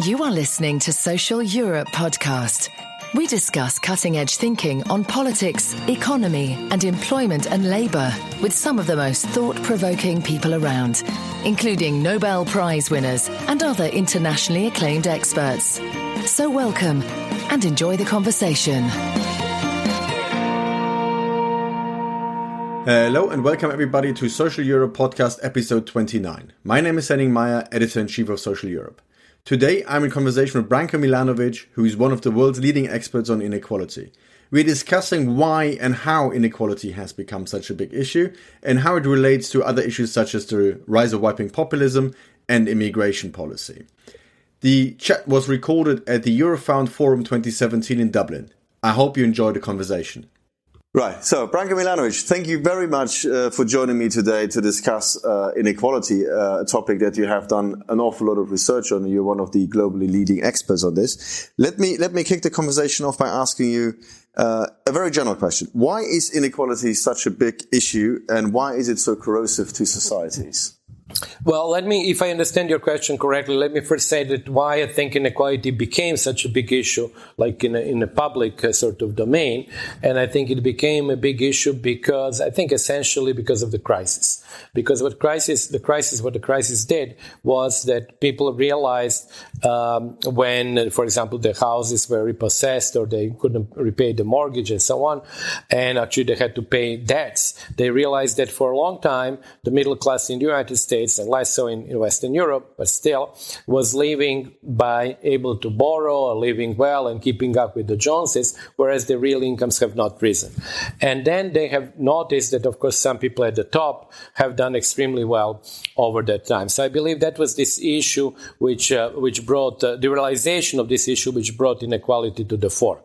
You are listening to Social Europe podcast. We discuss cutting-edge thinking on politics, economy, and employment and labour with some of the most thought-provoking people around, including Nobel Prize winners and other internationally acclaimed experts. So welcome and enjoy the conversation. Hello and welcome everybody to Social Europe podcast episode 29. My name is Henning, Meyer, editor-in-chief of Social Europe. Today I'm in conversation with Branko Milanovic, who is one of the world's leading experts on inequality. We're discussing why and how inequality has become such a big issue and how it relates to other issues such as the rise of right-wing populism and immigration policy. The chat was recorded at the Eurofound Forum 2017 in Dublin. I hope you enjoyed the conversation. Right, so Branko Milanovic, thank you very much for joining me today to discuss inequality, a topic that you have done an awful lot of research on. You're one of the globally leading experts on this. Let me kick the conversation off by asking you a very general question. Why is inequality such a big issue and why is it so corrosive to societies? Well, if I understand your question correctly, let me first say that why I think inequality became such a big issue, like in a public sort of domain. And I think it became a big issue because essentially because of the crisis. Because what the crisis did was that people realized when, for example, their houses were repossessed or they couldn't repay the mortgage and so on, and actually they had to pay debts. They realized that for a long time, the middle class in the United States, and less so in Western Europe, but still, was living by able to borrow or living well and keeping up with the Joneses, whereas the real incomes have not risen. And then they have noticed that, of course, some people at the top have done extremely well over that time. So I believe that was this issue which brought the realization of this issue which brought inequality to the fore.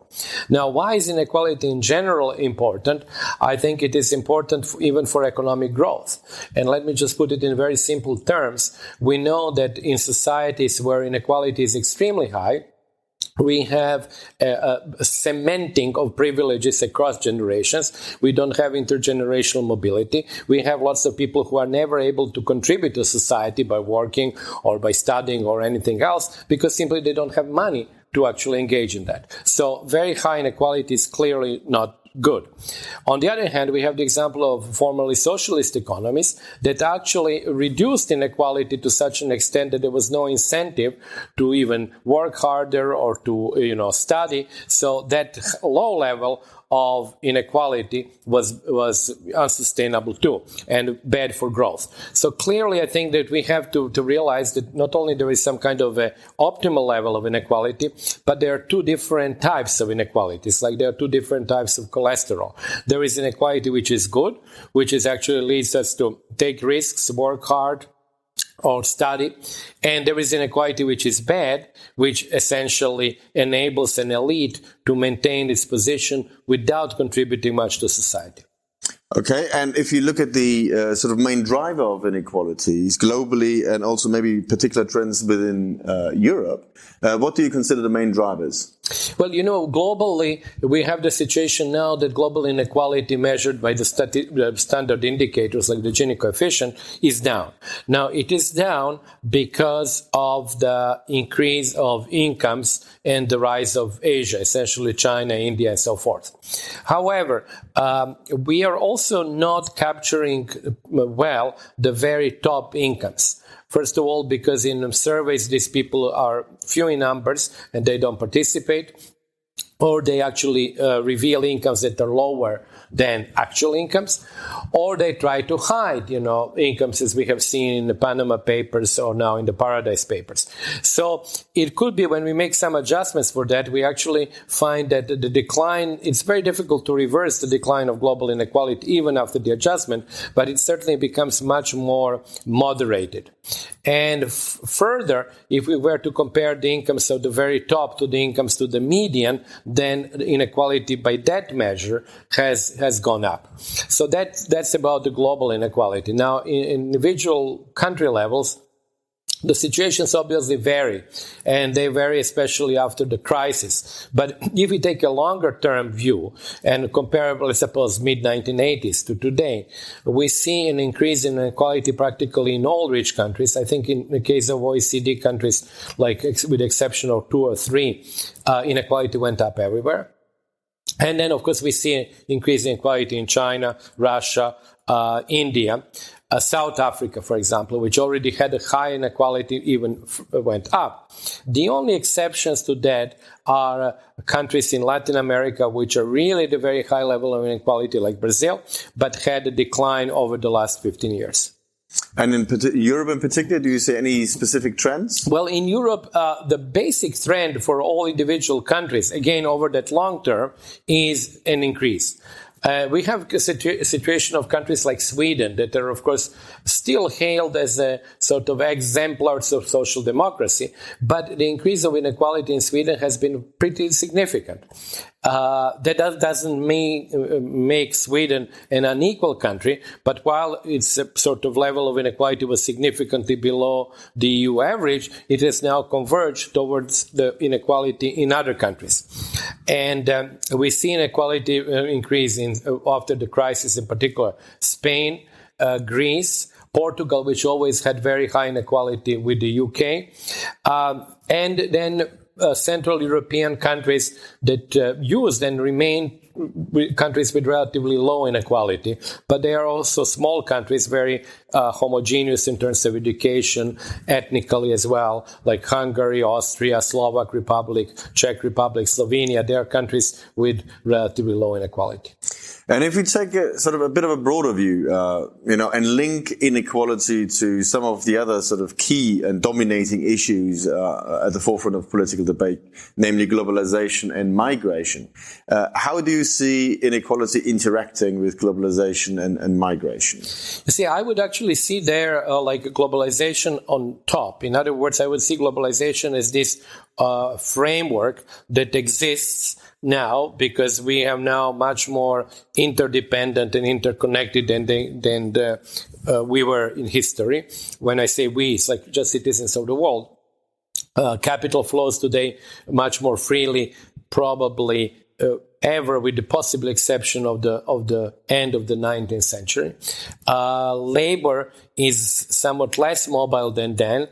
Now, why is inequality in general important? I think it is important even for economic growth. And let me just put it in very simple terms. We know that in societies where inequality is extremely high, we have a cementing of privileges across generations. We don't have intergenerational mobility. We have lots of people who are never able to contribute to society by working or by studying or anything else because simply they don't have money to actually engage in that. So very high inequality is clearly not good. On the other hand, we have the example of formerly socialist economies that actually reduced inequality to such an extent that there was no incentive to even work harder or to study. So that low level of inequality was unsustainable too and bad for growth. So clearly I think that we have to realize that not only there is some kind of a optimal level of inequality, but there are two different types of inequalities, like there are two different types of cholesterol. There is inequality which is good, which is actually leads us to take risks, work hard, or study, and there is inequality which is bad, which essentially enables an elite to maintain its position without contributing much to society. Okay, and if you look at the sort of main driver of inequalities globally and also maybe particular trends within Europe, what do you consider the main drivers? Well, globally, we have the situation now that global inequality measured by the standard indicators like the Gini coefficient is down. Now, it is down because of the increase of incomes and the rise of Asia, essentially China, India, and so forth. However, we are also not capturing well the very top incomes. First of all, because in surveys, these people are few in numbers and they don't participate, or they actually reveal incomes that are lower than actual incomes, or they try to hide, incomes as we have seen in the Panama Papers or now in the Paradise Papers. So it could be when we make some adjustments for that, we actually find that the decline, it's very difficult to reverse the decline of global inequality even after the adjustment, but it certainly becomes much more moderated. And further, if we were to compare the incomes of the very top to the incomes to the median, then inequality by that measure has gone up. So that's about the global inequality. Now, in individual country levels, The situations obviously vary, and they vary especially after the crisis. But if we take a longer-term view and comparable, suppose, mid-1980s to today, we see an increase in inequality practically in all rich countries. I think in the case of OECD countries, like with the exception of 2 or 3, inequality went up everywhere. And then, of course, we see an increase in inequality in China, Russia, India. South Africa, for example, which already had a high inequality, even went up. The only exceptions to that are countries in Latin America, which are really at a very high level of inequality, like Brazil, but had a decline over the last 15 years. And in Europe in particular, do you see any specific trends? Well, in Europe, the basic trend for all individual countries, again, over that long term, is an increase. We have a situation of countries like Sweden that are, of course, still hailed as a sort of exemplars of social democracy, but the increase of inequality in Sweden has been pretty significant. That doesn't make Sweden an unequal country, but while its sort of level of inequality was significantly below the EU average, it has now converged towards the inequality in other countries. And we see inequality increase after the crisis, in particular Spain, Greece, Portugal, which always had very high inequality with the UK, and then Central European countries that used and remain countries with relatively low inequality, but they are also small countries, very homogeneous in terms of education, ethnically as well, like Hungary, Austria, Slovak Republic, Czech Republic, Slovenia. They are countries with relatively low inequality. And if we take a bit of a broader view, and link inequality to some of the other sort of key and dominating issues at the forefront of political debate, namely globalization and migration, how do you see inequality interacting with globalization and migration? You see, I would actually see there like globalization on top. In other words, I would see globalization as this framework that exists now because we have now much more interdependent and interconnected than we were in history. When I say we, it's like just citizens of the world. Capital flows today much more freely, probably ever, with the possible exception of the end of the 19th century. Labor is somewhat less mobile than then,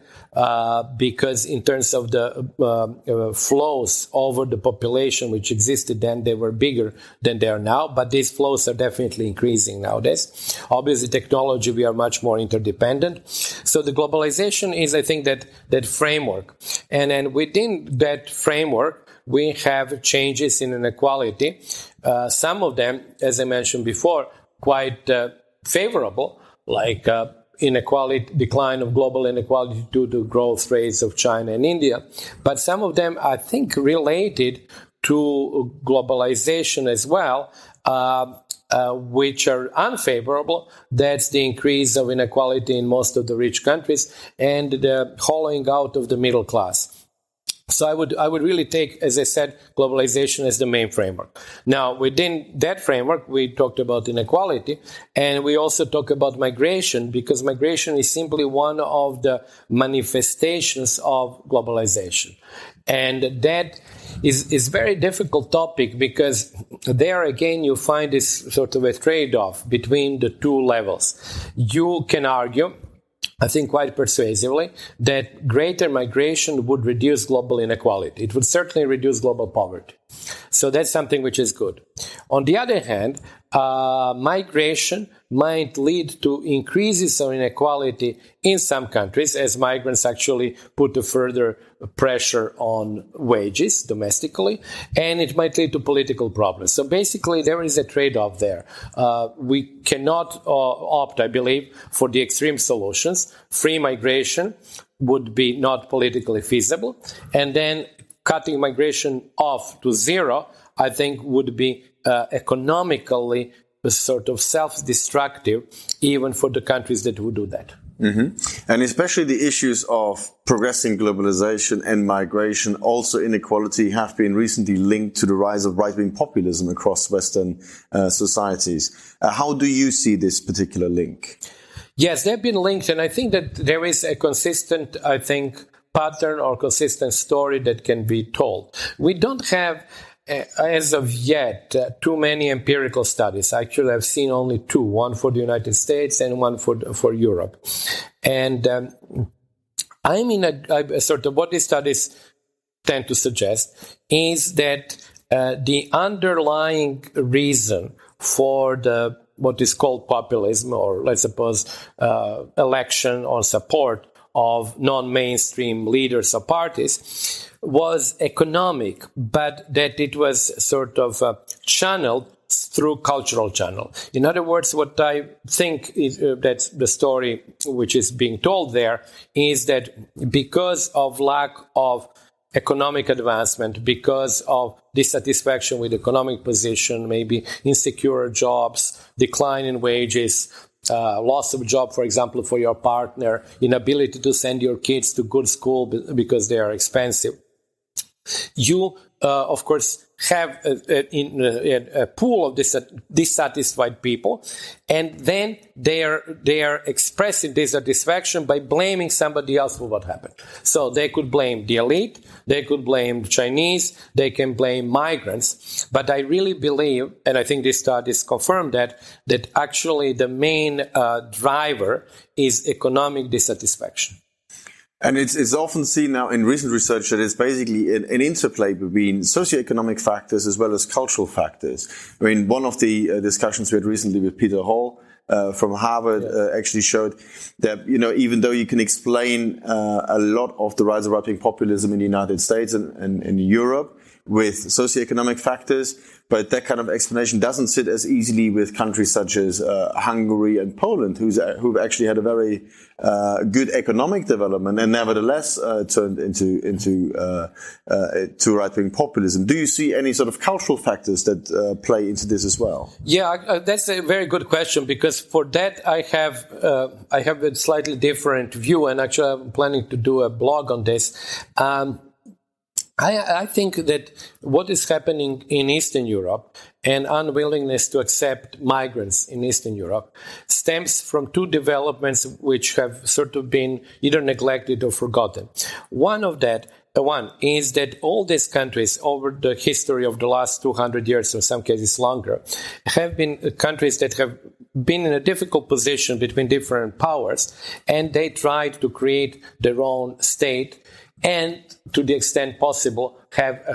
because in terms of the flows over the population which existed then, they were bigger than they are now, but these flows are definitely increasing nowadays. Obviously, technology, we are much more interdependent. So the globalization is, I think, that framework. And then within that framework, we have changes in inequality. Some of them, as I mentioned before, quite favorable, like decline of global inequality due to growth rates of China and India. But some of them, I think, related to globalization as well, which are unfavorable. That's the increase of inequality in most of the rich countries and the hollowing out of the middle class. So I would really take, as I said, globalization as the main framework. Now, within that framework, we talked about inequality, and we also talk about migration, because migration is simply one of the manifestations of globalization. And that is very difficult topic, because there again you find this sort of a trade-off between the two levels. You can argue, I think quite persuasively, that greater migration would reduce global inequality. It would certainly reduce global poverty. So that's something which is good. On the other hand, migration might lead to increases of inequality in some countries, as migrants actually put a further pressure on wages domestically, and it might lead to political problems. So basically, there is a trade-off there. We cannot opt, I believe, for the extreme solutions. Free migration would be not politically feasible, and then cutting migration off to zero, I think, would be economically sort of self-destructive, even for the countries that would do that. Mm-hmm. And especially the issues of progressing globalization and migration, also inequality, have been recently linked to the rise of right-wing populism across Western societies. How do you see this particular link? Yes, they've been linked, and I think that there is a consistent, pattern or consistent story that can be told. We don't have, as of yet, too many empirical studies. Actually, I've seen only two, one for the United States and one for Europe. And I mean, sort of what these studies tend to suggest is that the underlying reason for what is called populism, or let's suppose election or support of non-mainstream leaders or parties, was economic, but that it was sort of channeled through cultural channel. In other words, what I think is that's the story which is being told there is that because of lack of economic advancement, because of dissatisfaction with economic position, maybe insecure jobs, decline in wages, loss of job, for example, for your partner, inability to send your kids to good school because they are expensive. You, of course, have a pool of dissatisfied people, and then they are expressing dissatisfaction by blaming somebody else for what happened. So they could blame the elite, they could blame the Chinese, they can blame migrants. But I really believe, and I think these studies confirm that actually the main driver is economic dissatisfaction. And it's often seen now in recent research that it's basically an interplay between socioeconomic factors as well as cultural factors. I mean, one of the discussions we had recently with Peter Hall from Harvard actually showed that, even though you can explain a lot of the rise of right-wing populism in the United States and in Europe with socioeconomic factors, but that kind of explanation doesn't sit as easily with countries such as Hungary and Poland, who've actually had a very good economic development and nevertheless turned into right-wing populism. Do you see any sort of cultural factors that play into this as well? Yeah, that's a very good question, because for that I have a slightly different view, and actually I'm planning to do a blog on this. I think that what is happening in Eastern Europe and unwillingness to accept migrants in Eastern Europe stems from two developments which have sort of been either neglected or forgotten. One is that all these countries over the history of the last 200 years, or in some cases longer, have been countries that have been in a difficult position between different powers, and they tried to create their own state and, to the extent possible, have a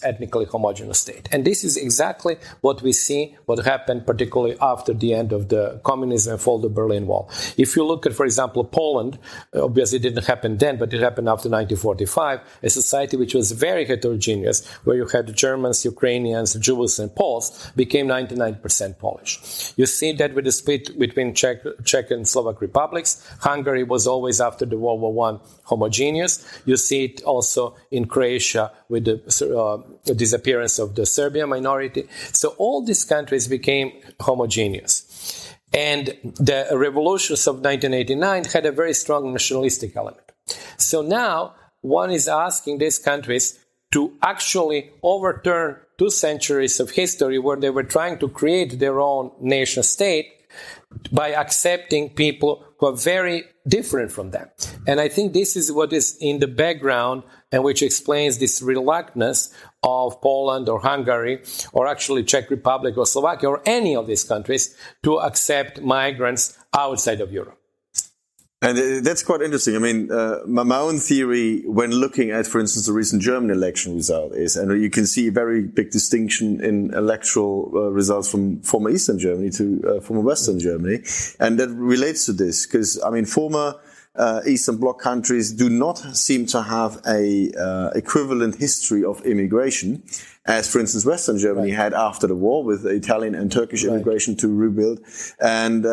ethnically homogeneous state. And this is exactly what we see, what happened particularly after the end of the communism and fall of the Berlin Wall. If you look at, for example, Poland, obviously it didn't happen then, but it happened after 1945, a society which was very heterogeneous, where you had Germans, Ukrainians, Jews, and Poles, became 99% Polish. You see that with the split between Czech and Slovak republics. Hungary was always, after the World War I, homogeneous. You see it also in Croatia with the disappearance of the Serbian minority. So all these countries became homogeneous. And the revolutions of 1989 had a very strong nationalistic element. So now one is asking these countries to actually overturn 2 centuries of history where they were trying to create their own nation state by accepting people who are very different from them. And I think this is what is in the background and which explains this reluctance of Poland or Hungary or actually Czech Republic or Slovakia or any of these countries to accept migrants outside of Europe. And that's quite interesting. I mean, my own theory when looking at, for instance, the recent German election result is, and you can see a very big distinction in electoral results from former Eastern Germany to former Western Germany. And that relates to this because, I mean, former Eastern Bloc countries do not seem to have a equivalent history of immigration as, for instance, Western Germany had after the war with Italian and Turkish immigration to rebuild. And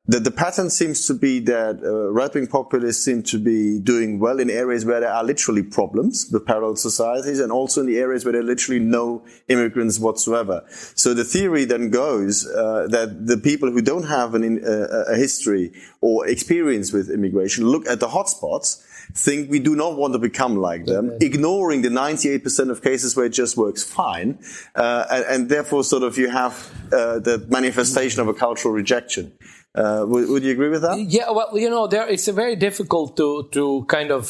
the pattern seems to be that right-wing populists seem to be doing well in areas where there are literally problems with parallel societies and also in the areas where there are literally no immigrants whatsoever. So the theory then goes that the people who don't have a history or experience with immigration look at the hotspots, think we do not want to become like them, ignoring the 98% of cases where it just works fine, and therefore sort of you have the manifestation of a cultural rejection. Would you agree with that? Yeah, well, it's very difficult to kind of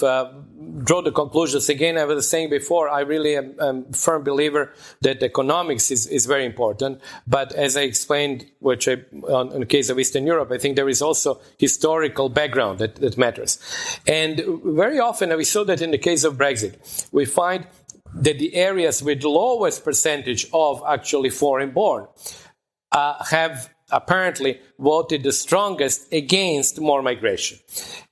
draw the conclusions. Again, I was saying before, I really am a firm believer that economics is very important. But as I explained, in the case of Eastern Europe, I think there is also historical background that matters. And very often, and we saw that in the case of Brexit, we find that the areas with the lowest percentage of actually foreign-born have apparently voted the strongest against more migration.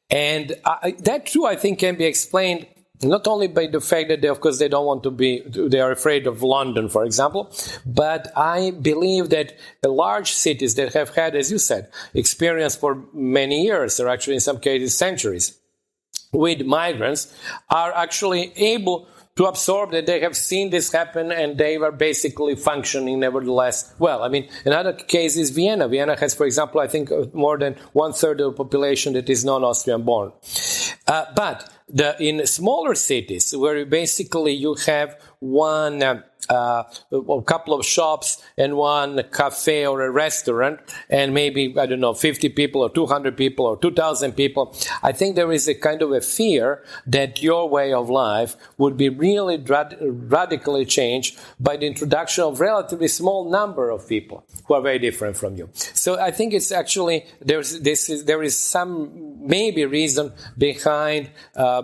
And that too, I think, can be explained not only by the fact that they don't want to they are afraid of London, for example, but I believe that the large cities that have had, as you said, experience for many years, or actually in some cases centuries, with migrants, are actually able to absorb that they have seen this happen and they were basically functioning nevertheless well. I mean, another case is Vienna. Vienna has, for example, I think more than 1/3 of the population that is non-Austrian born. But in smaller cities where basically you have a couple of shops and one cafe or a restaurant and maybe, 50 people or 200 people or 2,000 people, I think there is a kind of a fear that your way of life would be really radically changed by the introduction of relatively small number of people who are very different from you. So I think it's actually, there is some maybe reason behind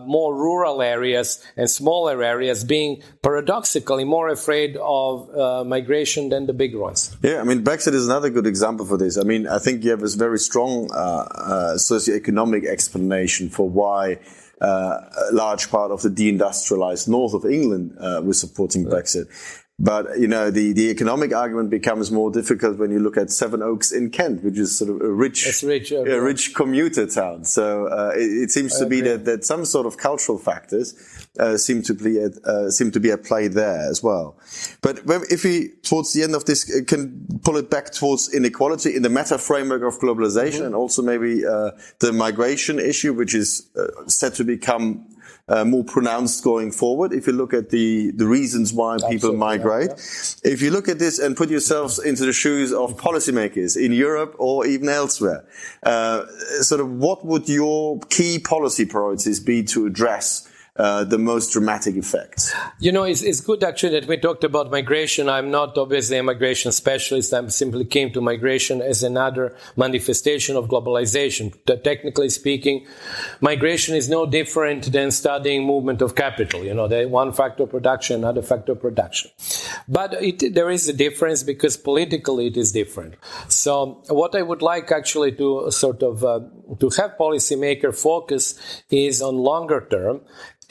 more rural areas and smaller areas being paradoxically more afraid of migration than the big ones. Yeah, I mean, Brexit is another good example for this. I mean, I think you have this very strong socioeconomic explanation for why a large part of the deindustrialized north of England was supporting Brexit. But, the economic argument becomes more difficult when you look at Sevenoaks in Kent, which is sort of a rich commuter town. So it seems to be that some sort of cultural factors seem to be at play there as well. But if we, towards the end of this, can pull it back towards inequality in the meta framework of globalization, and also maybe the migration issue, which is set to become more pronounced going forward. If you look at the reasons why people migrate, if you look at this and put yourselves into the shoes of policymakers in Europe or even elsewhere, sort of what would your key policy priorities be to address the most dramatic effects? It's good actually that we talked about migration. I'm not obviously a migration specialist. I simply came to migration as another manifestation of globalization. Technically speaking, migration is no different than studying movement of capital. The one factor of production, another factor of production. But there is a difference because politically it is different. So what I would like actually to sort of to have policymakers focus is on longer term.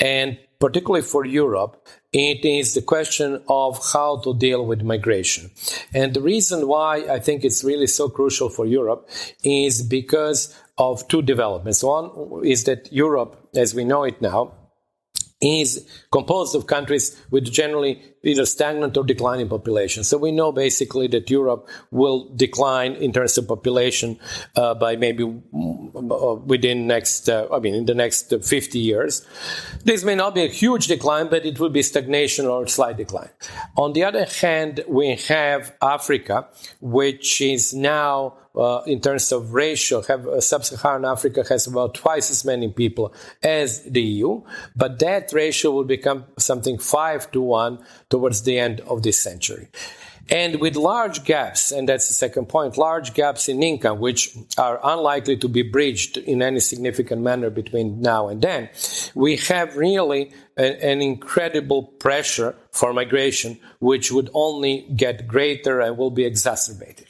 And particularly for Europe, it is the question of how to deal with migration. And the reason why I think it's really so crucial for Europe is because of two developments. One is that Europe, as we know it now, is composed of countries with generally either stagnant or declining population. So we know basically that Europe will decline in terms of population by maybe in the next 50 years. This may not be a huge decline, but it will be stagnation or slight decline. On the other hand, we have Africa, which is now in terms of ratio, sub-Saharan Africa has about twice as many people as the EU, but that ratio will become something 5-1 towards the end of this century. And with large gaps, and that's the second point, large gaps in income, which are unlikely to be bridged in any significant manner between now and then, we have really an incredible pressure for migration, which would only get greater and will be exacerbated.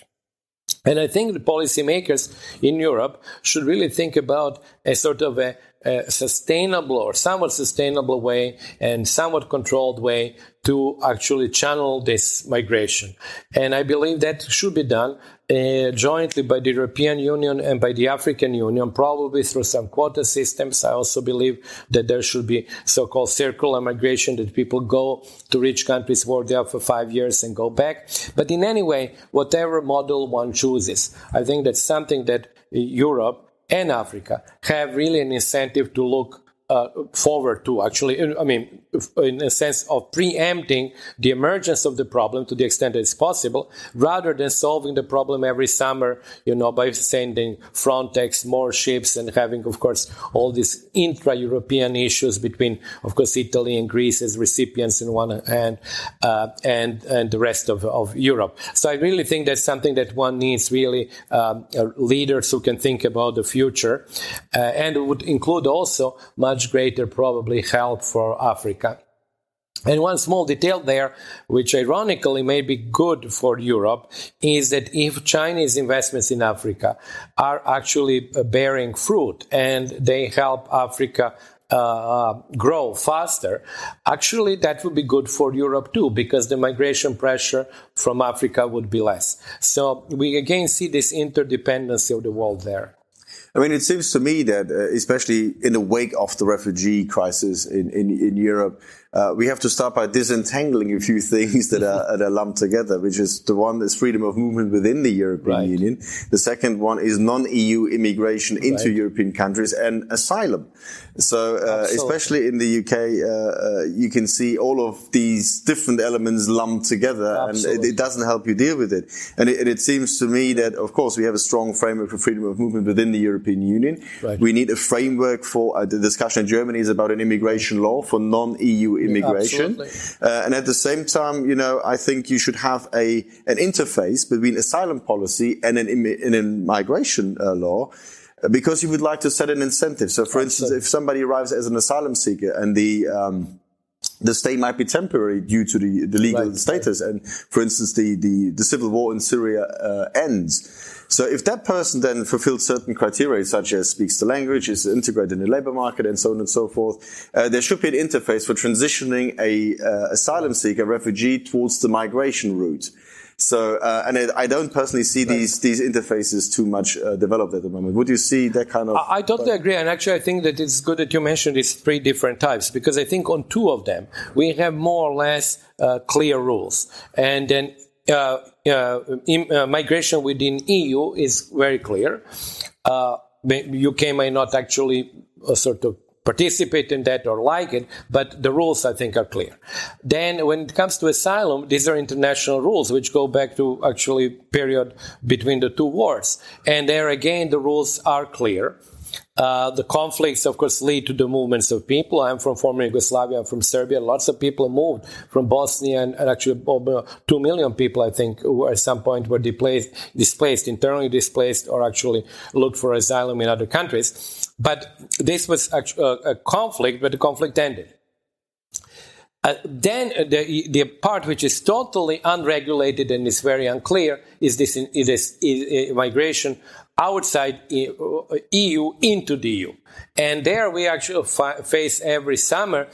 And I think the policymakers in Europe should really think about a sort of a sustainable or somewhat sustainable way and somewhat controlled way to actually channel this migration. And I believe that should be done jointly by the European Union and by the African Union, probably through some quota systems. I also believe that there should be so-called circular migration, that people go to rich countries, work there for 5 years and go back. But in any way, whatever model one chooses, I think that's something that Europe and Africa have really an incentive to look forward to. Actually, in a sense of preempting the emergence of the problem to the extent that it's possible, rather than solving the problem every summer, by sending Frontex more ships and having, of course, all these intra-European issues between, of course, Italy and Greece as recipients on one hand, and the rest of Europe. So I really think that's something that one needs really leaders who can think about the future, and it would include also much greater probably help for Africa. And one small detail there, which ironically may be good for Europe, is that if Chinese investments in Africa are actually bearing fruit and they help Africa grow faster, actually that would be good for Europe too, because the migration pressure from Africa would be less. So we again see this interdependency of the world there. I mean, it seems to me that, especially in the wake of the refugee crisis in Europe, we have to start by disentangling a few things that are lumped together, which is the one is freedom of movement within the European Union. The second one is non-EU immigration into European countries and asylum. So, especially in the UK, you can see all of these different elements lumped together, and it doesn't help you deal with it. And it seems to me that, of course, we have a strong framework for freedom of movement within the European Union. We need a framework for the discussion in Germany is about an immigration law for non-EU immigration. And at the same time, I think you should have an interface between asylum policy and an migration law, because you would like to set an incentive. So, for instance, if somebody arrives as an asylum seeker and the stay might be temporary due to the legal status, and, for instance, the civil war in Syria ends. So if that person then fulfills certain criteria, such as speaks the language, is integrated in the labor market, and so on and so forth, there should be an interface for transitioning a asylum seeker, refugee, towards the migration route. So, and I don't personally see these interfaces too much developed at the moment. Would you see that kind of... I totally agree. And actually, I think that it's good that you mentioned these three different types, because I think on two of them, we have more or less clear rules. And then migration within EU is very clear. UK may not actually sort of participate in that or like it, but the rules, I think, are clear. Then when it comes to asylum, these are international rules which go back to actually period between the two wars. And there again, the rules are clear. The conflicts, of course, lead to the movements of people. I'm from former Yugoslavia, I'm from Serbia. Lots of people moved from Bosnia, and actually over 2 million people, I think, who at some point were displaced, internally displaced, or actually looked for asylum in other countries. But this was a conflict, but the conflict ended. Then the part which is totally unregulated and is very unclear is this migration outside EU into the EU. And there we actually face every summer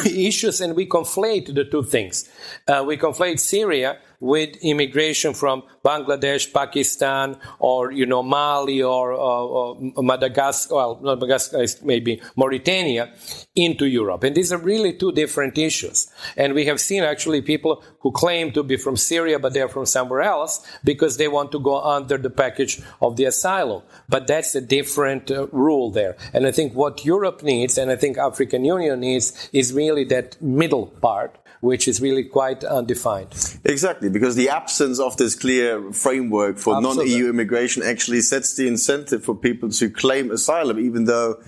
issues, and we conflate the two things. We conflate Syria with immigration from Bangladesh, Pakistan, or Mali, or Madagascar. Well, not Madagascar, maybe Mauritania, into Europe. And these are really two different issues. And we have seen actually people who claim to be from Syria, but they're from somewhere else because they want to go under the package of the asylum. But that's a different rule there. And I think what Europe needs, and I think African Union needs, is really that middle part, which is really quite undefined. Exactly, because the absence of this clear framework for non-EU immigration actually sets the incentive for people to claim asylum, even though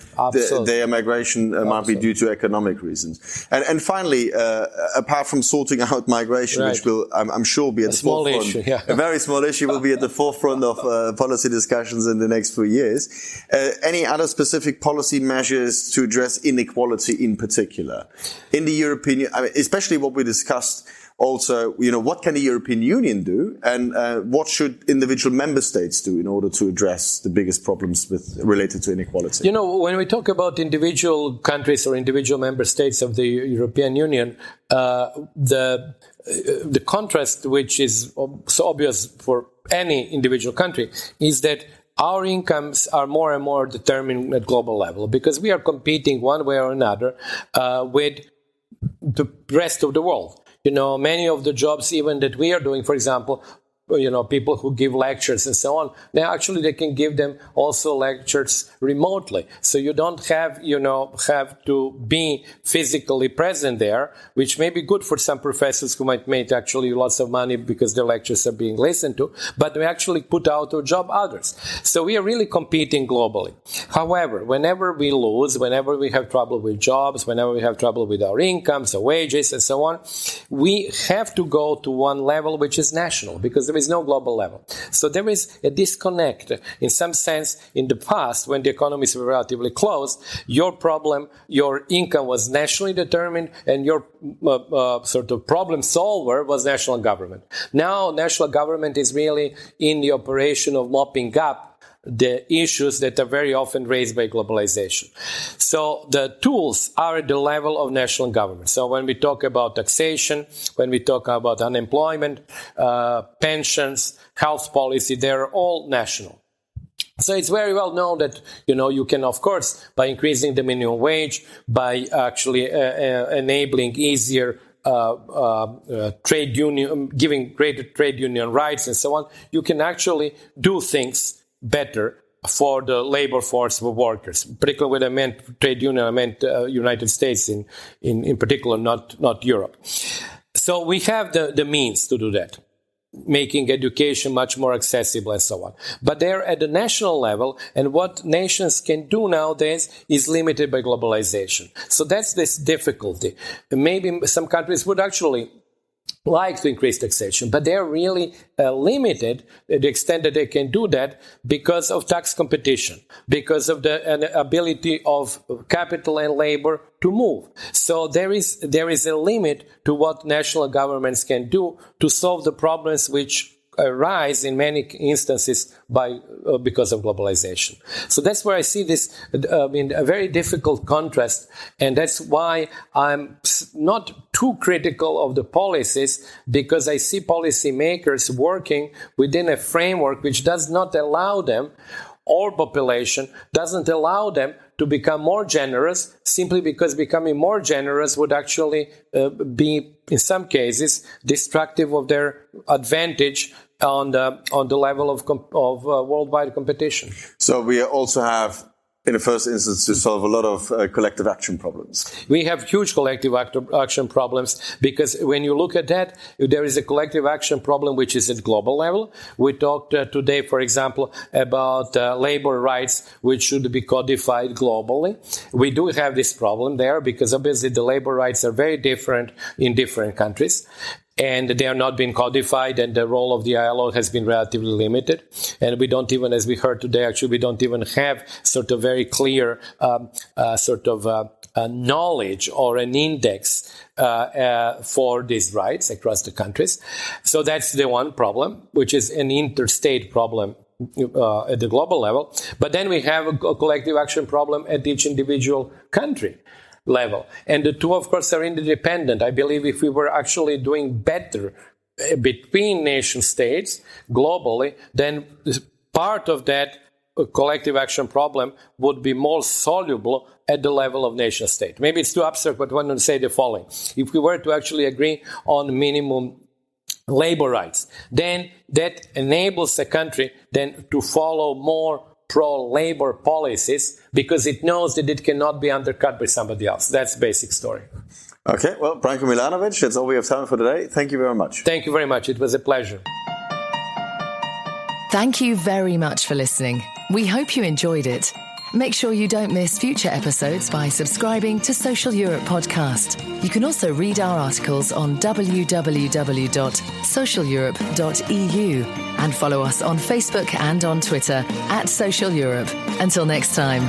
their migration might be due to economic reasons. And finally, apart from sorting out migration, which will, I'm sure, be at the forefront, a very small issue will be at the forefront of policy discussions in the next few years. Any other specific policy measures to address inequality in particular? In the European, especially what we discussed also, what can the European Union do, and what should individual member states do in order to address the biggest problems related to inequality? When we talk about individual countries or individual member states of the European Union, the contrast, which is so obvious for any individual country, is that our incomes are more and more determined at global level, because we are competing one way or another with the rest of the world. Many of the jobs even that we are doing, for example, people who give lectures and so on. They can give them also lectures remotely. So you don't have to be physically present there, which may be good for some professors who might make actually lots of money because their lectures are being listened to, but we actually put out of job others. So we are really competing globally. However, whenever we lose, whenever we have trouble with jobs, whenever we have trouble with our incomes, our wages, and so on, we have to go to one level which is national, because there is no global level. So there is a disconnect. In some sense, in the past, when the economies were relatively closed, your problem, your income was nationally determined, and your sort of problem solver was national government. Now, national government is really in the operation of mopping up the issues that are very often raised by globalization. So the tools are at the level of national government. So when we talk about taxation, when we talk about unemployment, pensions, health policy, they're all national. So it's very well known that, you can, of course, by increasing the minimum wage, by actually enabling easier trade union, giving greater trade union rights and so on, you can actually do things better for the labor force of workers. Particularly when I meant trade union, I meant United States in particular, not Europe. So we have the means to do that, making education much more accessible and so on. But they're at the national level, and what nations can do nowadays is limited by globalization. So that's this difficulty. Maybe some countries would actually like to increase taxation, but they're really limited to the extent that they can do that because of tax competition, because of the ability of capital and labor to move. So there is a limit to what national governments can do to solve the problems which arise in many instances because of globalization. So that's where I see this, a very difficult contrast, and that's why I'm not too critical of the policies, because I see policymakers working within a framework which does not allow them, or population doesn't allow them to become more generous, simply because becoming more generous would actually be, in some cases, destructive of their advantage on the level of worldwide competition. So we also have, in the first instance, to solve a lot of collective action problems. We have huge collective action problems, because when you look at that, there is a collective action problem which is at global level. We talked today, for example, about labor rights, which should be codified globally. We do have this problem there, because obviously the labor rights are very different in different countries, and they are not being codified, and the role of the ILO has been relatively limited. And we don't even, as we heard today, actually, we don't even have sort of very clear knowledge or an index for these rights across the countries. So that's the one problem, which is an interstate problem at the global level. But then we have a collective action problem at each individual country level. And the two, of course, are interdependent. I believe if we were actually doing better between nation states globally, then part of that collective action problem would be more soluble at the level of nation state. Maybe it's too abstract, but I want to say the following. If we were to actually agree on minimum labor rights, then that enables a country then to follow more pro-labor policies, because it knows that it cannot be undercut by somebody else. That's the basic story. Okay, well, Branko Milanovic, that's all we have time for today. Thank you very much. Thank you very much. It was a pleasure. Thank you very much for listening. We hope you enjoyed it. Make sure you don't miss future episodes by subscribing to Social Europe Podcast. You can also read our articles on www.socialeurope.eu and follow us on Facebook and on Twitter @Social Europe. Until next time.